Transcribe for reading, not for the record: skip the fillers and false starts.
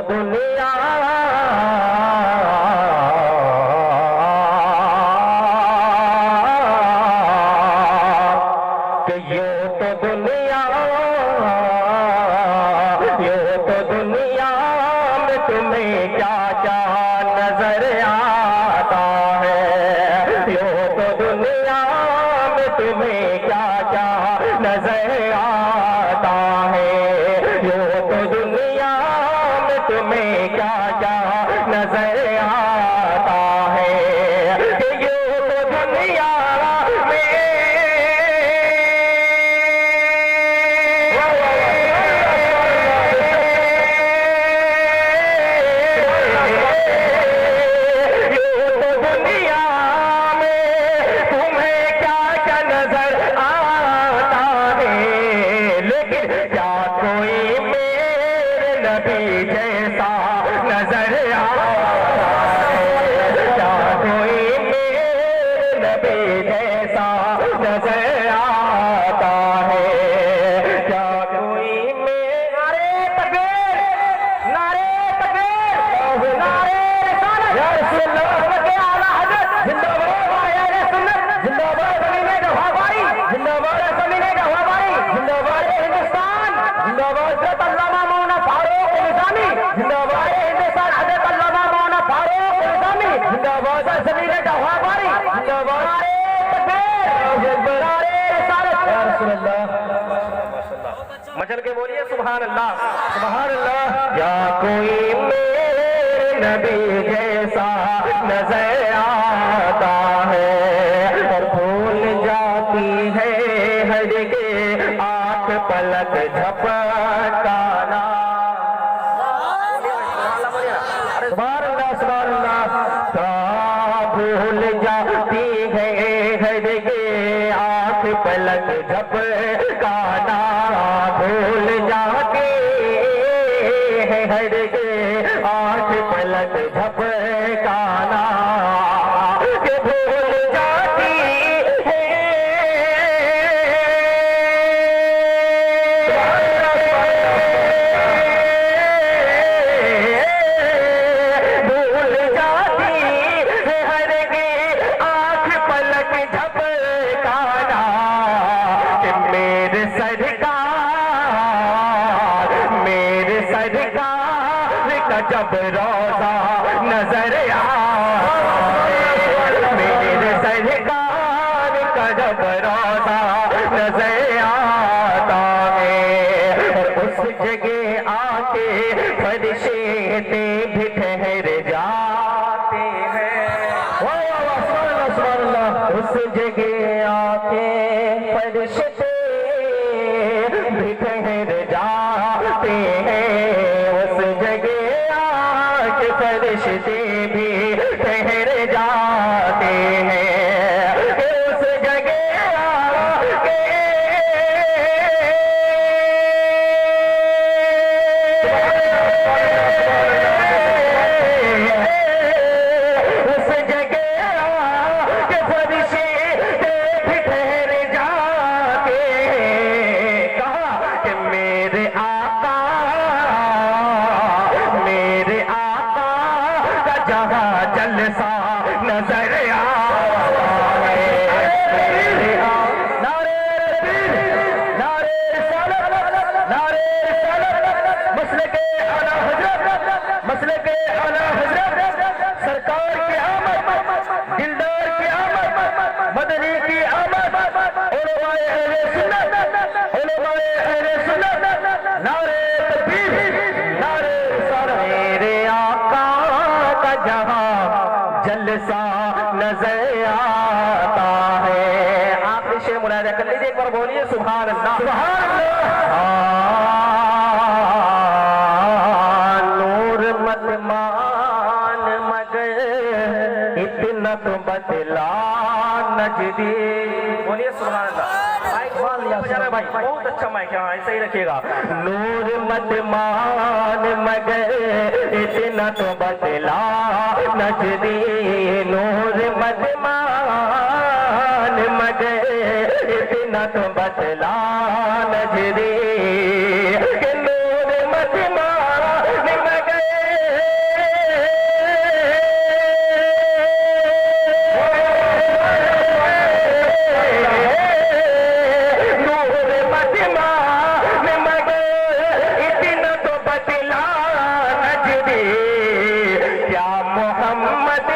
दुनिया कि ये तो दुनिया में तुम्हें क्या क्या नजर आता है। ये तो दुनिया में तुम्हें क्या क्या नजर आता है। ये तो दुनिया में तुम्हें क्या क्या नजर आता है। कि ये तो दुनिया में जैसा नजर आता है। क्या कोई मेरे नबी जैसा नजर आता है। क्या कोई नारे तकबीर, नारे तकबीर, नारे रिसालत, या रसूल अल्लाह के आला हज़रत जिंदाबाद, या सुन्नत जिंदाबाद, ज़मीने गवाबारी जिंदाबाद, ज़मीने गवाबारी जिंदाबाद, हिंदुस्तान जिंदाबाद, अल्लामा मौलाना फारूक निज़ामी जिंदाबाद, हिंदुस्तान हज़रत अल्लामा मौलाना फारूक निज़ामी जिंदाबाद, ज़मीने गवाबारी जिंदाबाद, नारे रिसालत, या रसूल अल्लाह। मचल के बोलिए सुभान अल्लाह, सुभान अल्लाह। या कोई मेरे नबी जैसा नजर आता है और भूल जाती है हर के आंख पलक झपकाना। सुभान अल्लाह, सुभान अल्लाह। भूल जाती है हर के आंख पलक झपकाना। भूल जाती है हर के आंख पलक झपकाना। कि भूल जाती है भूल जाती है हर के आंख पलक झपकाना। कि मेरे सरकार का जब रोजा नजर आए। मेरे सरकार का जब रोजा नजर आता है और उस जगह आके फरिश्ते भी ठहर जाते हैं। उस जगह आके फरिश्ते भी ठहर जाते हैं। उस जगह आके फरिश्ते भी ठहर जाते हैं। उस जगह आके उस जगह आके फरिश्ते भी ठहर जाते हैं। कहा कि मेरे आका का जहां जलसा नजर आता है। नारे तकबीर, नारे रिसालत, नारे रिसालत। मसले के आला हजरत, मसले के आला हजरत सरकार की आमद, दिलदार की आमद, मदनी की आमद, उलमाए अहले सुन्नत, उलमाए अहले सुन्नत। नारे तकबीर, नारे रिसालत। मेरे आका का जहां जलसा नजर आता है। आखिरी शेर मुलाजा कर लीजिए, एक बार बोलिए सुभान अल्लाह, सुभान अल्लाह। नूर मत मान मगर इतना तो बतला नजदी। बोलिए सुभान अल्लाह। माइक मान लिया बेचारा भाई, बहुत अच्छा माइक है, ऐसे ही रखिएगा। नूर मत मान मगर इतना तो बतला नजदी। नूर मत मान मगर इतना तो बतला नजदी। कि नूर मत मान मगर मोहम्मदी, या मोहम्मदी